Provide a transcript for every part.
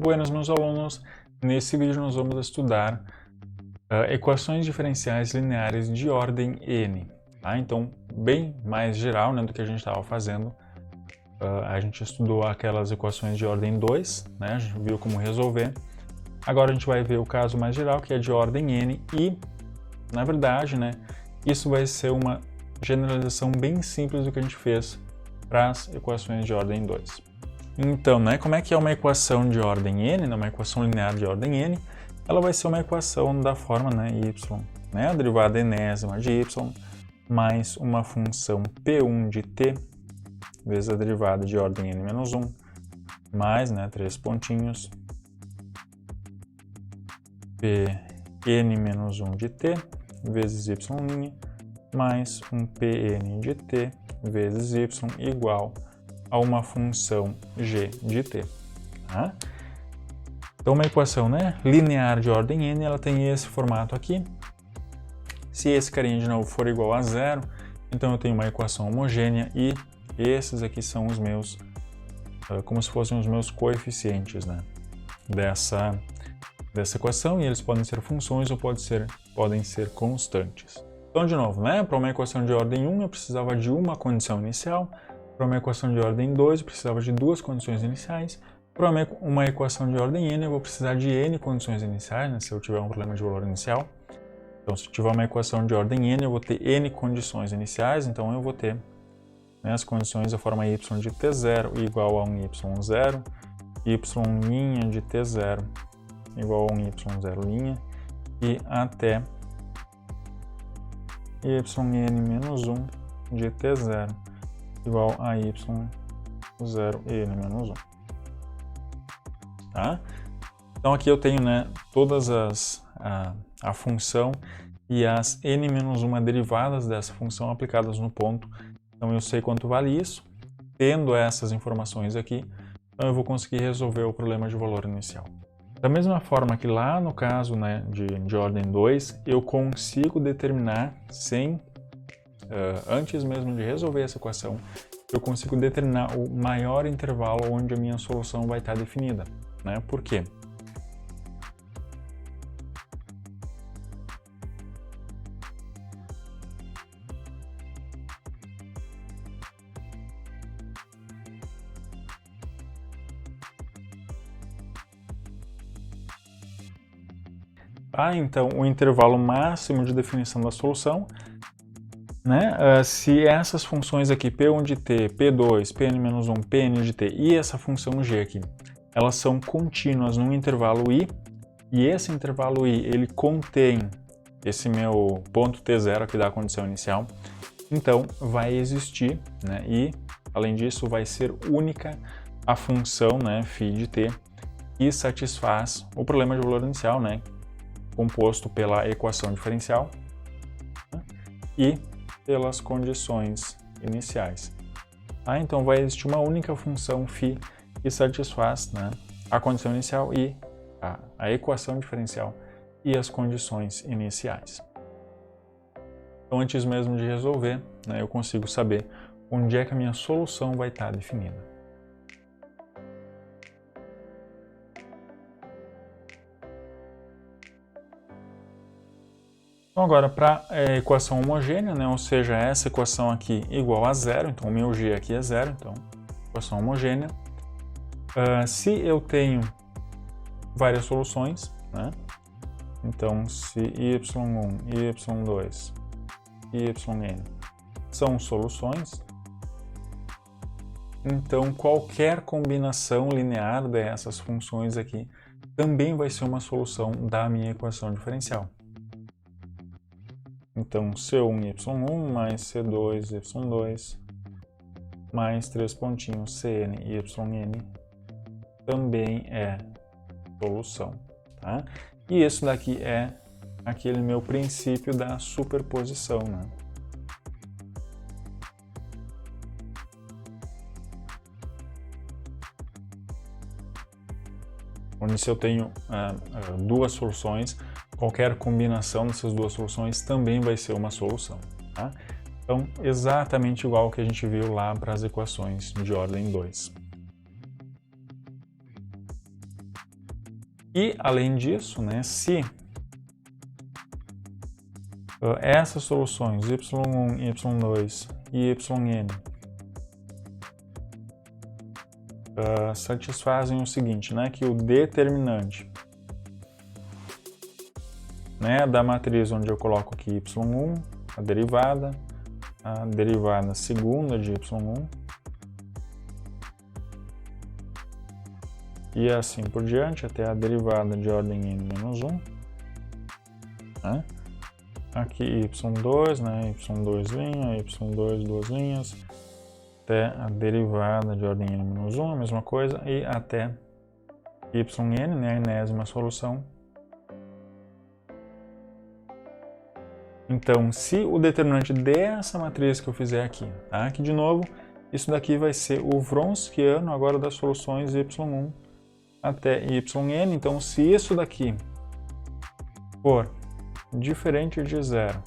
Buenas, meus alunos! Nesse vídeo nós vamos estudar equações diferenciais lineares de ordem n. Tá? Então, bem mais geral, né, do que a gente estava fazendo. A gente estudou aquelas equações de ordem 2, né, a gente viu como resolver. Agora a gente vai ver o caso mais geral, que é de ordem n, e, na verdade, né, isso vai ser uma generalização bem simples do que a gente fez para as equações de ordem 2. Então, né, como é que é uma equação de ordem n, né, uma equação linear de ordem n? Ela vai ser uma equação da forma, né, y, né, a derivada enésima de y, mais uma função p1 de t, vezes a derivada de ordem n menos 1, mais, né, 3 pontinhos, pn menos 1 de t, vezes y', mais um pn de t, vezes y, igual a uma função g de t. Tá? Então, uma equação, né, linear de ordem n, ela tem esse formato aqui. Se esse carinha de novo for igual a zero, então eu tenho uma equação homogênea e esses aqui são os meus, como se fossem os meus coeficientes, né, dessa equação, e eles podem ser funções ou podem ser constantes. Então, de novo, né, para uma equação de ordem 1 eu precisava de uma condição inicial. Para uma equação de ordem 2, eu precisava de duas condições iniciais. Para uma equação de ordem n, eu vou precisar de n condições iniciais, né, se eu tiver um problema de valor inicial. Então, se eu tiver uma equação de ordem n, eu vou ter n condições iniciais, então eu vou ter, né, as condições da forma y de t0 igual a um y0, y' de t0 igual a um y0', e até yn menos 1 de t0 igual a y0n menos 1. Tá? Então aqui eu tenho, né, todas a função e as n-1 derivadas dessa função aplicadas no ponto. Então eu sei quanto vale isso. Tendo essas informações aqui, então eu vou conseguir resolver o problema de valor inicial. Da mesma forma que lá no caso, né, de ordem 2, eu consigo determinar antes mesmo de resolver essa equação, eu consigo determinar o maior intervalo onde a minha solução vai estar definida. Né? Por quê? Então, o intervalo máximo de definição da solução, né? Se essas funções aqui, p1 de t, p2, pn-1, pn de t e essa função g aqui, elas são contínuas num intervalo i, e esse intervalo i, ele contém esse meu ponto t0 aqui da condição inicial, então vai existir, né? E, além disso, vai ser única a função, né, φ de t, que satisfaz o problema de valor inicial, né, composto pela equação diferencial, né, e pelas condições iniciais. Então vai existir uma única função φ que satisfaz, né, a condição inicial e a equação diferencial e as condições iniciais. Então, antes mesmo de resolver, né, eu consigo saber onde é que a minha solução vai estar definida. Então, agora, para a equação homogênea, né, ou seja, essa equação aqui igual a zero, então o meu g aqui é zero, então equação homogênea. Se eu tenho várias soluções, né, então se y1, y2, yn são soluções, então qualquer combinação linear dessas funções aqui também vai ser uma solução da minha equação diferencial. Então, C1, Y1 mais C2, Y2 mais 3 pontinhos Cn, Yn também é solução. Tá? E isso daqui é aquele meu princípio da superposição, né? Onde se eu tenho duas soluções, qualquer combinação dessas duas soluções também vai ser uma solução. Tá? Então, exatamente igual ao que a gente viu lá para as equações de ordem 2. E, além disso, né, se essas soluções y1, y2 e yn satisfazem o seguinte, né, que o determinante, né, da matriz onde eu coloco aqui y1, a derivada segunda de y1 e assim por diante até a derivada de ordem n-1, né? Aqui y2, né, y2 linha, y2 duas linhas, até a derivada de ordem n-1, a mesma coisa, e até yn, né, a enésima solução. Então, se o determinante dessa matriz que eu fizer aqui, tá? Aqui de novo, isso daqui vai ser o Wronskiano agora das soluções y1 até yn. Então, se isso daqui for diferente de zero,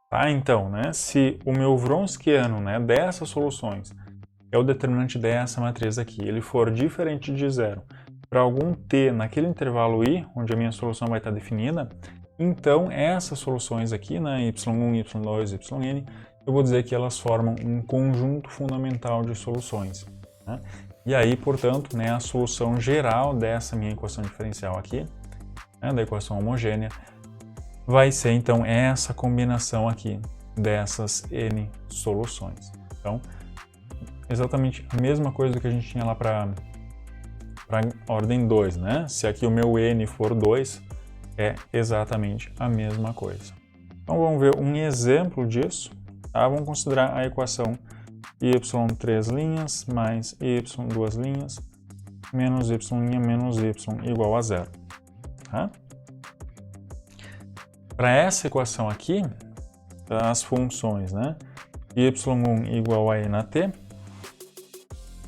tá? Então, né, se o meu Wronskiano, né, dessas soluções é o determinante dessa matriz aqui, ele for diferente de zero para algum t naquele intervalo i, onde a minha solução vai estar definida, então essas soluções aqui, né, y1, y2, yn, eu vou dizer que elas formam um conjunto fundamental de soluções, né? E aí, portanto, né, a solução geral dessa minha equação diferencial aqui, né, da equação homogênea, vai ser então essa combinação aqui dessas n soluções. Então, exatamente a mesma coisa que a gente tinha lá para ordem 2, né? Se aqui o meu n for 2, é exatamente a mesma coisa. Então vamos ver um exemplo disso. Tá? Vamos considerar a equação y3 linhas mais y2 linhas menos y' menos y igual a zero. Tá? Para essa equação aqui, as funções, né? y1 igual a e na t,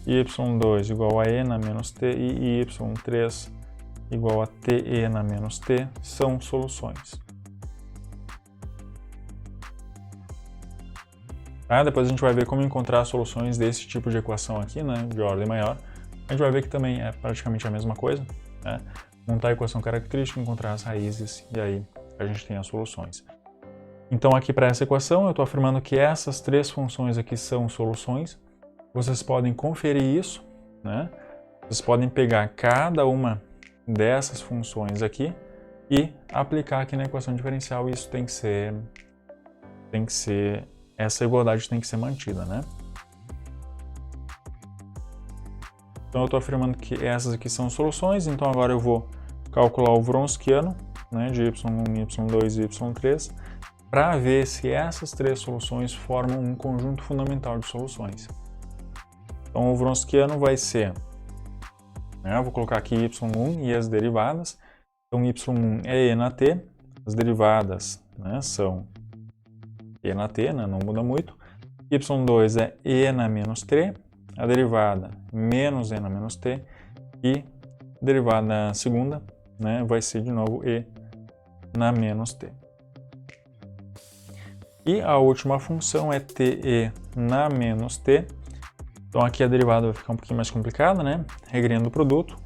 y2 igual a e na menos t e y3 igual a te na menos t são soluções. Tá? Depois a gente vai ver como encontrar soluções desse tipo de equação aqui, né, de ordem maior. A gente vai ver que também é praticamente a mesma coisa, né? Montar a equação característica, encontrar as raízes e aí a gente tem as soluções. Então aqui para essa equação eu estou afirmando que essas três funções aqui são soluções. Vocês podem conferir isso, né? Vocês podem pegar cada uma dessas funções aqui e aplicar aqui na equação diferencial. Isso tem que ser, essa igualdade tem que ser mantida, né? Então eu estou afirmando que essas aqui são soluções, então agora eu vou calcular o Wronskiano, né, de y1, y2 e y3, para ver se essas três soluções formam um conjunto fundamental de soluções. Então o Wronskiano vai ser, né, eu vou colocar aqui y1 e as derivadas. Então y1 é e na t, as derivadas, né, são e na t, né, não muda muito. y2 é e na menos t, a derivada menos e na menos t, e a derivada segunda, né, vai ser de novo e na menos t. E a última função é te na menos t. Então aqui a derivada vai ficar um pouquinho mais complicada, né? Regrinha do produto.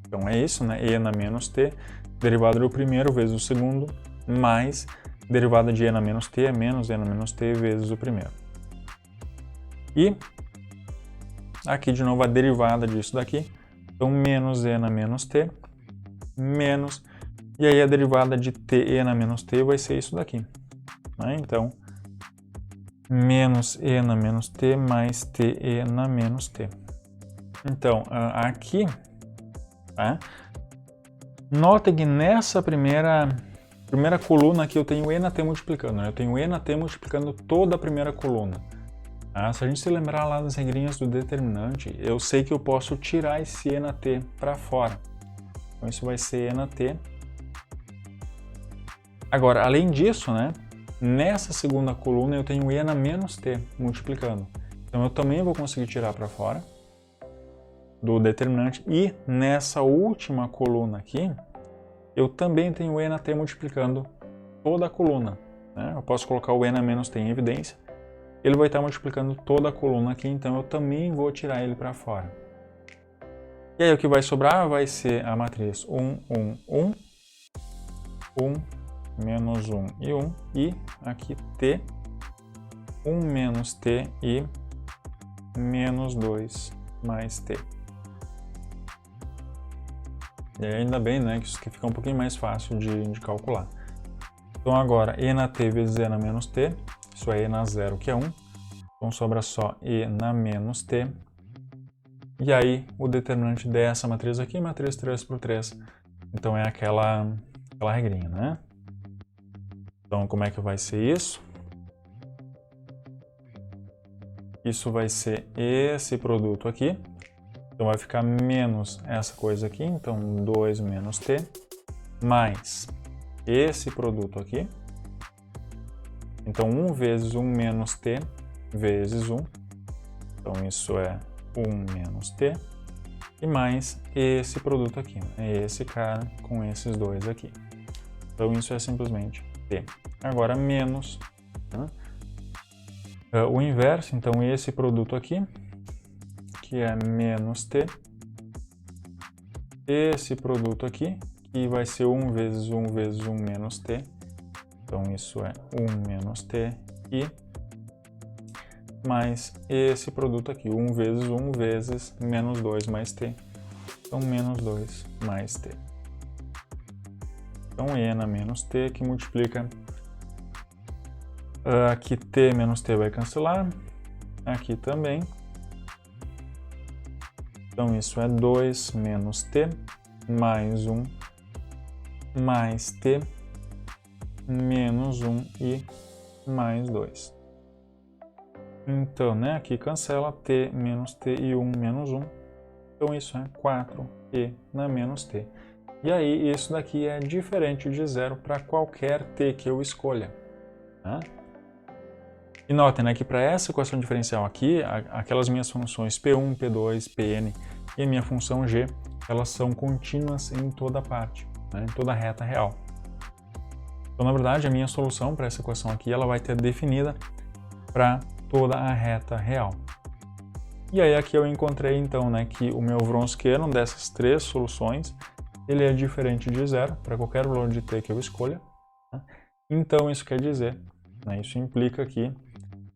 Então é isso, né? E na menos t, derivada do primeiro vezes o segundo, mais derivada de e na menos t é menos e na menos t vezes o primeiro. E aqui de novo a derivada disso daqui. Então menos e na menos t, menos, e aí a derivada de te na menos t vai ser isso daqui, né? Então menos e na menos t mais te na menos t. Então, aqui, tá? Nota que nessa primeira coluna aqui eu tenho e na t multiplicando, né? Eu tenho e na t multiplicando toda a primeira coluna. Tá? Se a gente se lembrar lá das regrinhas do determinante, eu sei que eu posso tirar esse e na t para fora. Então isso vai ser e na t. Agora, além disso, né? Nessa segunda coluna eu tenho e na menos t multiplicando. Então eu também vou conseguir tirar para fora. do determinante, e nessa última coluna aqui, eu também tenho o E na T multiplicando toda a coluna, né? Eu posso colocar o E na menos T em evidência, ele vai estar multiplicando toda a coluna aqui, então eu também vou tirar ele para fora. E aí o que vai sobrar vai ser a matriz 1, 1, 1, 1, menos 1 e 1, e aqui T, 1 menos T e menos 2 mais T. E aí, ainda bem, né, que isso aqui fica um pouquinho mais fácil de calcular. Então agora, E na T vezes E na menos T, isso é E na zero, que é 1. Então sobra só E na menos T. E aí, o determinante dessa matriz aqui, matriz 3 por 3. Então é aquela regrinha, né? Então como é que vai ser isso? Isso vai ser esse produto aqui. Então vai ficar menos essa coisa aqui, então 2 menos T, mais esse produto aqui. Então 1 vezes 1 menos T vezes 1. Então isso é 1 menos T. E mais esse produto aqui, né? Esse cara com esses dois aqui. Então isso é simplesmente T. Agora menos, né? O inverso, então esse produto aqui, que é menos T, esse produto aqui, que vai ser 1 vezes 1 vezes 1 menos T, então isso é 1 menos T, e mais esse produto aqui, 1 vezes 1 vezes menos 2 mais T, então menos 2 mais T. Então E na menos T, que multiplica, aqui T menos T vai cancelar, aqui também. Então isso é 2 menos T, mais 1, mais T, menos 1 e mais 2. Então, né, aqui cancela T menos T e 1 menos 1. Então isso é 4E na menos T. E aí isso daqui é diferente de zero para qualquer T que eu escolha, né? E notem, né, que para essa equação diferencial aqui, aquelas minhas funções P1, P2, Pn e a minha função g, elas são contínuas em toda parte, né, em toda a reta real. Então, na verdade, a minha solução para essa equação aqui, ela vai ter definida para toda a reta real. E aí aqui eu encontrei, então, né, que o meu Wronskiano dessas três soluções, ele é diferente de zero para qualquer valor de t que eu escolha, né? Então, isso quer dizer, né, isso implica que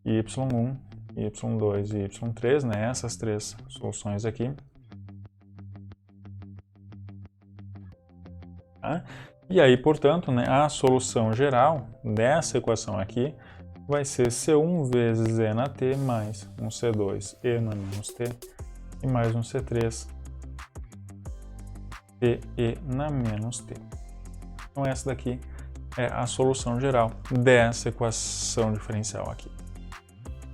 y1, y2 e y3, né, essas três soluções aqui, tá? E aí, portanto, né, a solução geral dessa equação aqui vai ser C1 vezes E na t mais um C2 E na menos t e mais um C3 E na menos t. Então essa daqui é a solução geral dessa equação diferencial aqui.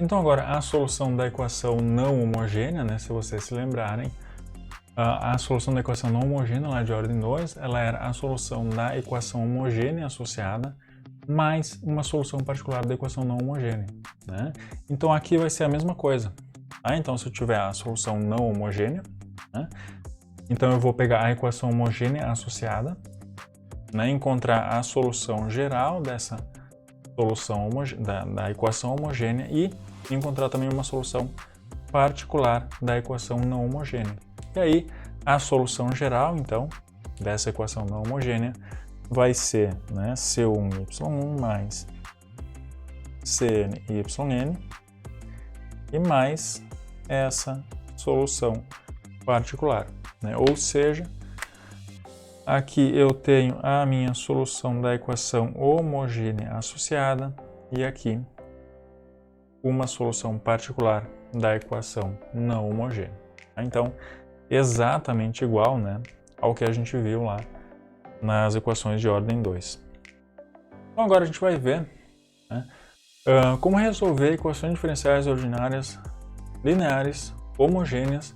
Então agora a solução da equação não homogênea, né, se vocês se lembrarem, a solução da equação não homogênea lá de ordem 2, ela era a solução da equação homogênea associada mais uma solução particular da equação não homogênea, né? Então aqui vai ser a mesma coisa, tá? Então se eu tiver a solução não homogênea, né, então eu vou pegar a equação homogênea associada, né, encontrar a solução geral dessa solução da equação homogênea e encontrar também uma solução particular da equação não homogênea. E aí a solução geral, então, dessa equação não homogênea vai ser, né, C1y1 mais CnYn e mais essa solução particular, né? Ou seja, aqui eu tenho a minha solução da equação homogênea associada e aqui uma solução particular da equação não homogênea. Então, exatamente igual, né, ao que a gente viu lá nas equações de ordem 2. Então agora a gente vai ver, né, como resolver equações diferenciais ordinárias lineares homogêneas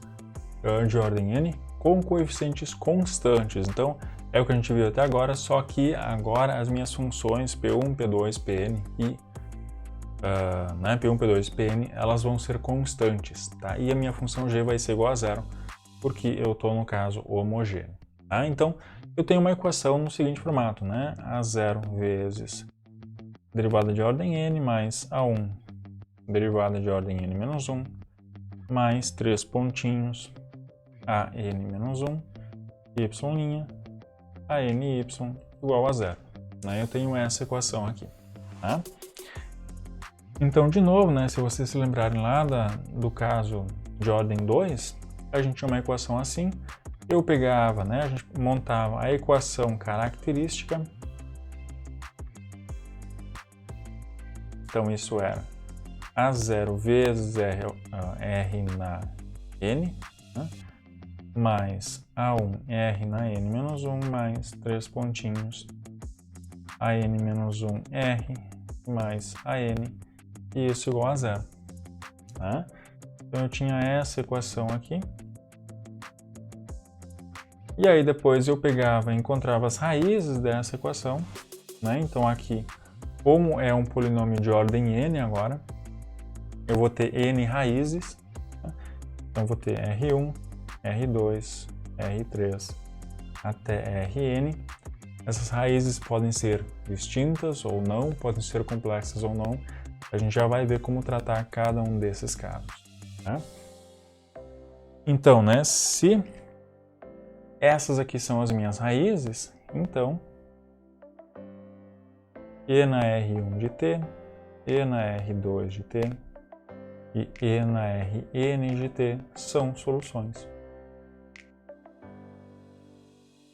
de ordem n com coeficientes constantes. Então é o que a gente viu até agora, só que agora as minhas funções P1, P2, Pn e né, P1, P2 e Pn, elas vão ser constantes, tá? E a minha função g vai ser igual a zero, porque eu estou no caso homogêneo. Tá? Então, eu tenho uma equação no seguinte formato, né? A0 vezes derivada de ordem n mais A1 derivada de ordem n menos 1 mais 3 pontinhos a n menos 1 y' a ny igual a zero. Né? Eu tenho essa equação aqui. Tá? Então, de novo, né, se vocês se lembrarem lá do caso de ordem 2, a gente tinha uma equação assim, eu pegava, né, a gente montava a equação característica. Então, isso era A0 vezes R na N, né, mais A1 R na N menos 1 mais 3 pontinhos a N menos 1 R mais a N, e isso igual a zero. Tá? Então, eu tinha essa equação aqui. E aí, depois eu pegava e encontrava as raízes dessa equação. Né? Então, aqui, como é um polinômio de ordem n agora, eu vou ter n raízes. Tá? Então, eu vou ter R1, R2, R3 até Rn. Essas raízes podem ser distintas ou não, podem ser complexas ou não. A gente já vai ver como tratar cada um desses casos. Tá? Então, né, se essas aqui são as minhas raízes, então E na R1 de T, E na R2 de T e E na Rn de T são soluções,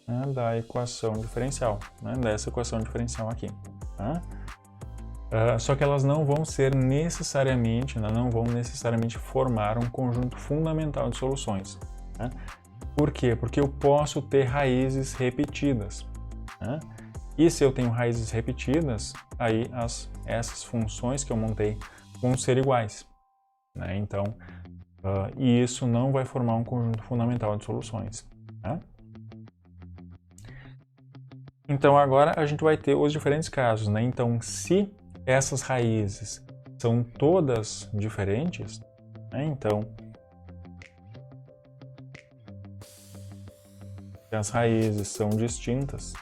né, da equação diferencial, né, dessa equação diferencial aqui. Tá? Só que elas não vão ser necessariamente, né, não vão necessariamente formar um conjunto fundamental de soluções. Né? Por quê? Porque eu posso ter raízes repetidas. Né? E se eu tenho raízes repetidas, aí essas funções que eu montei vão ser iguais. Né? Então, e isso não vai formar um conjunto fundamental de soluções. Tá? Então, agora a gente vai ter os diferentes casos. Né? Então, se essas raízes são todas diferentes, né? Então, as raízes são distintas,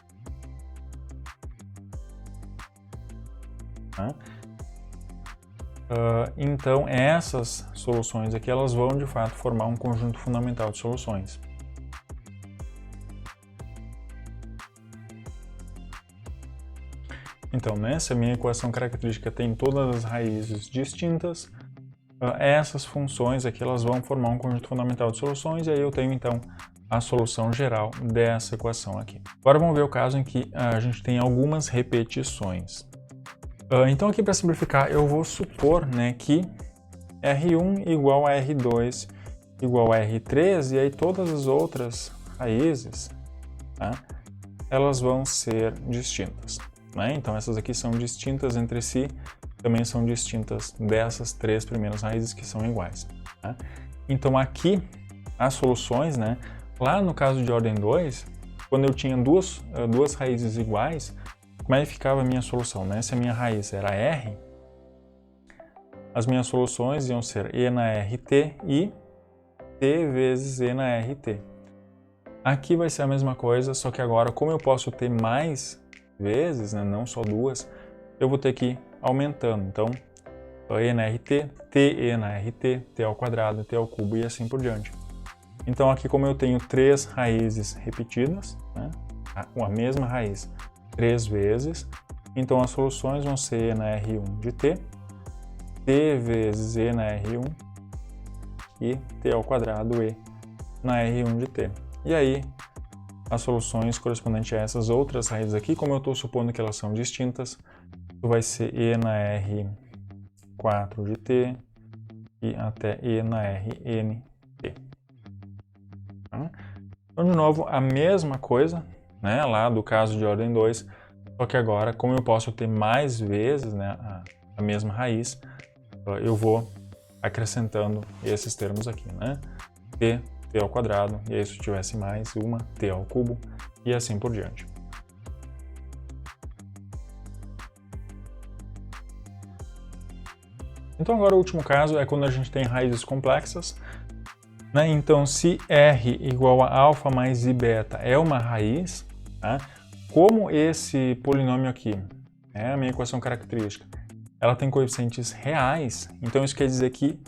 né? Então, essas soluções aqui, elas vão de fato formar um conjunto fundamental de soluções. Então, né, se a minha equação característica tem todas as raízes distintas, essas funções aqui elas vão formar um conjunto fundamental de soluções, e aí eu tenho então a solução geral dessa equação aqui. Agora vamos ver o caso em que a gente tem algumas repetições. Então aqui, para simplificar, eu vou supor, né, que R1 igual a R2 igual a R3, e aí todas as outras raízes, tá, elas vão ser distintas. Né? Então essas aqui são distintas entre si, também são distintas dessas três primeiras raízes que são iguais. Tá? Então aqui as soluções, né? Lá no caso de ordem 2, quando eu tinha duas raízes iguais, como é que ficava a minha solução? Né? Se a minha raiz era R, as minhas soluções iam ser E na RT e T vezes E na RT. Aqui vai ser a mesma coisa, só que agora, como eu posso ter mais vezes, né, não só duas, eu vou ter que ir aumentando. Então, E na RT, TE na RT, T ao quadrado, T ao cubo e assim por diante. Então, aqui como eu tenho três raízes repetidas, né, a mesma raiz três vezes, então as soluções vão ser E na R1 de T, T vezes E na R1 e T ao quadrado E na R1 de T. E aí, as soluções correspondentes a essas outras raízes aqui, como eu estou supondo que elas são distintas, vai ser E na R4 de T e até E na Rn T. Tá? Então, de novo, a mesma coisa, né, lá do caso de ordem 2, só que agora, como eu posso ter mais vezes, né, a mesma raiz, eu vou acrescentando esses termos aqui, né? T ao quadrado, e aí se eu tivesse mais uma, T ao cubo, e assim por diante. Então agora o último caso é quando a gente tem raízes complexas. Né? Então, se R igual a alfa mais I beta é uma raiz, tá? Como esse polinômio aqui, a minha equação característica, ela tem coeficientes reais, então isso quer dizer que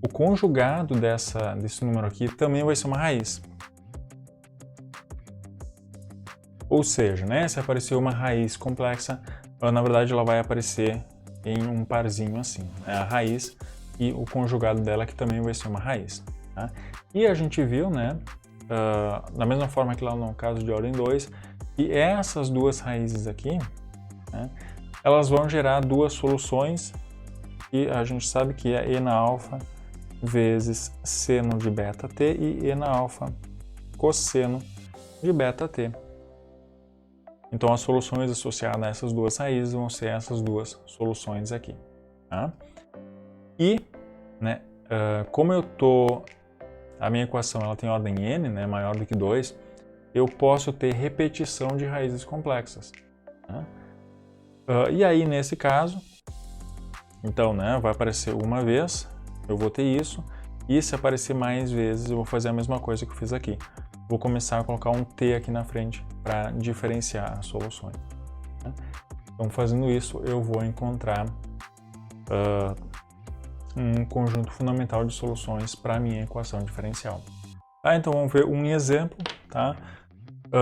o conjugado desse número aqui também vai ser uma raiz. Ou seja, né, se aparecer uma raiz complexa, na verdade ela vai aparecer em um parzinho assim, né, a raiz e o conjugado dela que também vai ser uma raiz. Tá? E a gente viu, né, da mesma forma que lá no caso de ordem 2, que essas duas raízes aqui, né, elas vão gerar duas soluções e a gente sabe que é e na alfa vezes seno de beta t e e na alfa cosseno de beta t. Então as soluções associadas a essas duas raízes vão ser essas duas soluções aqui. Tá? E, né, como a minha equação ela tem ordem n, né, maior do que 2, eu posso ter repetição de raízes complexas. Tá? E aí, nesse caso, então, né, vai aparecer uma vez, eu vou ter isso, e se aparecer mais vezes, eu vou fazer a mesma coisa que eu fiz aqui. Vou começar a colocar um t aqui na frente para diferenciar as soluções. Né? Então, fazendo isso, eu vou encontrar um conjunto fundamental de soluções para a minha equação diferencial. Tá? Então, vamos ver um exemplo. Tá?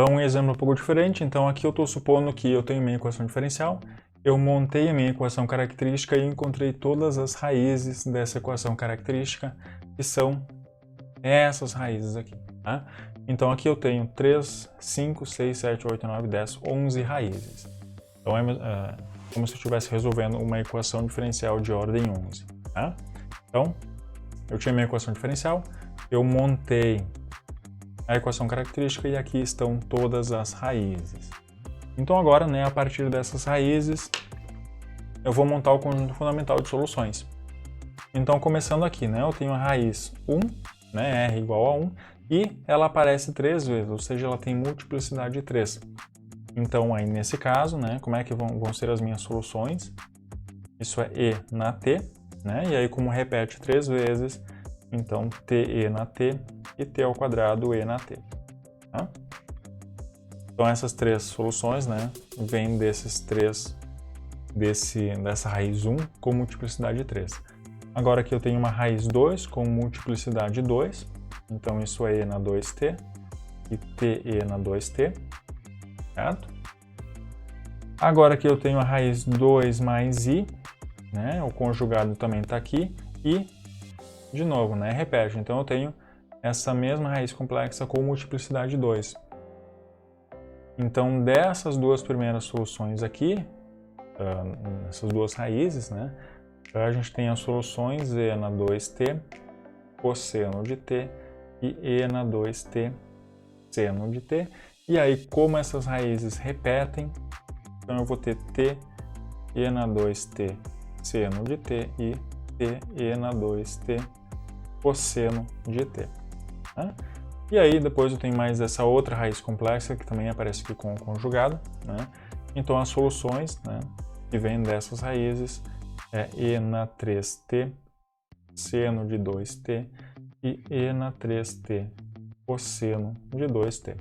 Um exemplo um pouco diferente. Então, aqui eu estou supondo que eu tenho minha equação diferencial. Eu montei a minha equação característica e encontrei todas as raízes dessa equação característica, que são essas raízes aqui. Tá? Então, aqui eu tenho 3, 5, 6, 7, 8, 9, 10, 11 raízes. Então, é como se eu estivesse resolvendo uma equação diferencial de ordem 11. Tá? Então, eu tinha minha equação diferencial, eu montei a equação característica e aqui estão todas as raízes. Então agora, né, a partir dessas raízes, eu vou montar o conjunto fundamental de soluções. Então, começando aqui, né, eu tenho a raiz 1, né, R igual a 1, e ela aparece 3 vezes, ou seja, ela tem multiplicidade de 3. Então, aí nesse caso, né, como é que vão ser as minhas soluções? Isso é E na T, né, e aí como repete 3 vezes, então TE na T e T ao quadrado E na T. Tá? Então essas três soluções, né, vêm dessa raiz 1 com multiplicidade de 3. Agora aqui eu tenho uma raiz 2 com multiplicidade de 2, então isso é E na 2t e TE na 2t, certo? Agora aqui eu tenho a raiz 2 mais I, né, o conjugado também está aqui, e de novo, né, repete, então eu tenho essa mesma raiz complexa com multiplicidade de 2. Então, dessas duas primeiras soluções aqui, essas duas raízes, né, a gente tem as soluções E na 2t, cosseno de t, e E na 2t, seno de t. E aí, como essas raízes repetem, então eu vou ter t, E na 2t, seno de t, e t, E na 2t, cosseno de t. Né? E aí depois eu tenho mais essa outra raiz complexa que também aparece aqui com o conjugado. Né? Então as soluções, né, que vêm dessas raízes é E na 3t, seno de 2t e E na 3t, cosseno de 2t.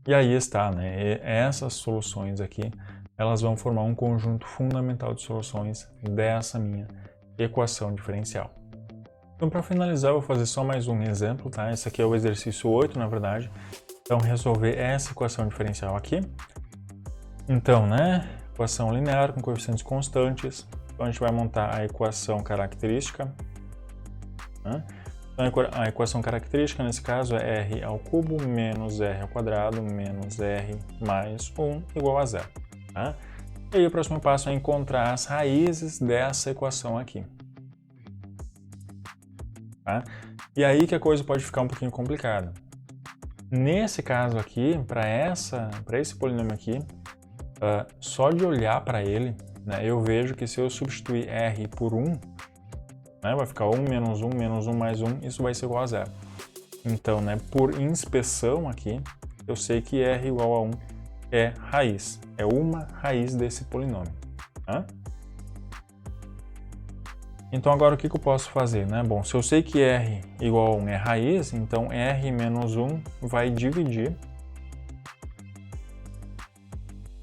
E aí está, né, essas soluções aqui, elas vão formar um conjunto fundamental de soluções dessa minha equação diferencial. Então, para finalizar, eu vou fazer só mais um exemplo, tá? Esse aqui é o exercício 8, na verdade. Então, resolver essa equação diferencial aqui. Então, né, equação linear com coeficientes constantes. Então, a gente vai montar a equação característica. Né? Então, a equação característica, nesse caso, é R ao cubo menos R ao quadrado menos R mais 1 igual a 0. Tá? E aí, o próximo passo é encontrar as raízes dessa equação aqui. Tá? E aí que a coisa pode ficar um pouquinho complicada. Nesse caso aqui, para esse polinômio aqui, só de olhar para ele, né, eu vejo que se eu substituir R por 1, né, vai ficar 1 menos 1 mais 1, isso vai ser igual a 0. Então, né, por inspeção aqui, eu sei que R igual a 1 é raiz, é uma raiz desse polinômio. Tá? Então agora o que eu posso fazer, né? Bom, se eu sei que r igual a 1 é raiz, então r menos 1 vai dividir,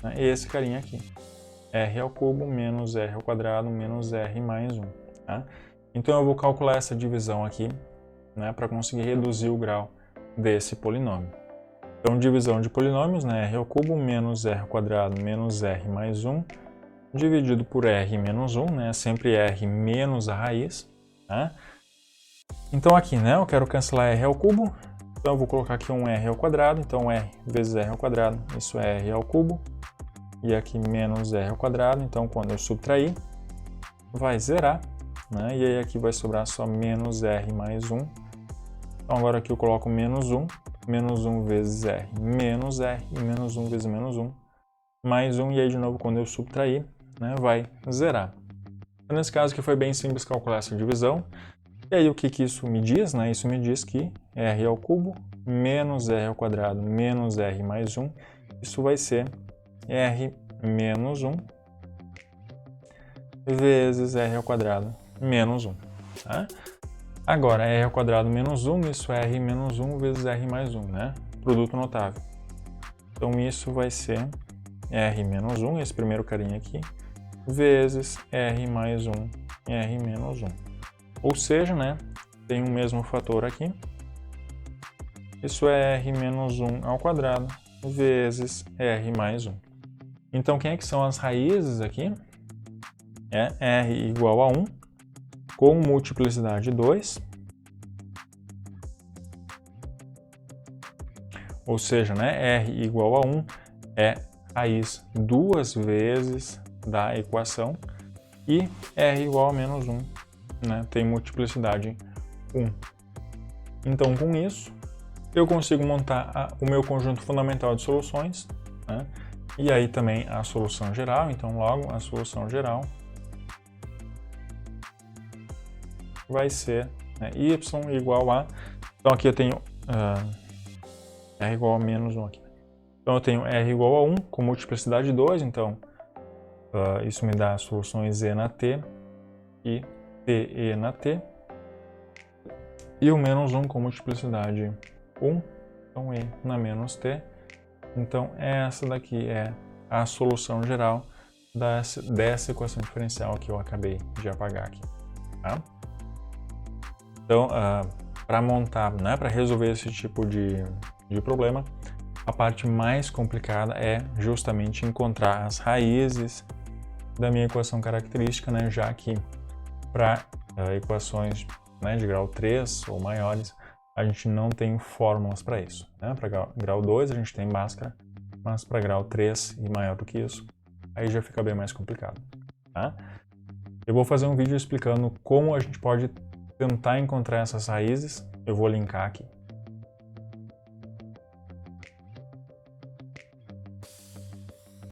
né, esse carinha aqui. R ao cubo menos r ao quadrado menos r mais 1. Tá? Então eu vou calcular essa divisão aqui, né, para conseguir reduzir o grau desse polinômio. Então divisão de polinômios, né, r ao cubo menos r ao quadrado menos r mais 1, dividido por r menos 1, né, sempre r menos a raiz. Tá? Então aqui, né, eu quero cancelar r ao cubo, então eu vou colocar aqui um r ao quadrado, então r vezes r ao quadrado, isso é r ao cubo, e aqui menos r ao quadrado, então quando eu subtrair, vai zerar, né, e aí aqui vai sobrar só menos r mais 1. Então agora aqui eu coloco menos 1 vezes r, e menos 1 vezes menos 1, mais 1, e aí de novo quando eu subtrair, né, vai zerar. Então, nesse caso aqui foi bem simples calcular essa divisão. E aí o que isso me diz? Né? Isso me diz que r ao cubo menos r ao quadrado menos r mais 1, isso vai ser r menos 1 vezes r ao quadrado menos 1. Tá? Agora, r ao quadrado menos 1, isso é r menos 1 vezes r mais 1, né? Produto notável. Então isso vai ser r menos 1, esse primeiro carinha aqui, vezes r mais 1, r menos 1. Ou seja, né, tem o mesmo fator aqui. Isso é r menos 1 ao quadrado vezes r mais 1. Então, quem é que são as raízes aqui? É r igual a 1 com multiplicidade 2. Ou seja, né, r igual a 1 é raiz 2 vezes da equação e r igual a menos 1, né, tem multiplicidade 1. Então, com isso, eu consigo montar o meu conjunto fundamental de soluções, né, e aí também a solução geral. Então, logo, a solução geral vai ser, né, y igual a... Então, aqui eu tenho r igual a menos 1 aqui. Então, eu tenho r igual a 1 com multiplicidade 2, então isso me dá soluções e na t e t e na t. E o menos 1 com multiplicidade 1, então e na menos t. Então, essa daqui é a solução geral dessa equação diferencial que eu acabei de apagar aqui. Tá? Então, para montar, né, para resolver esse tipo de problema, a parte mais complicada é justamente encontrar as raízes da minha equação característica, né, já que para equações, né, de grau 3 ou maiores, a gente não tem fórmulas para isso. Né? Para grau 2 a gente tem Bhaskara, mas para grau 3 e maior do que isso, aí já fica bem mais complicado. Tá? Eu vou fazer um vídeo explicando como a gente pode tentar encontrar essas raízes, eu vou linkar aqui.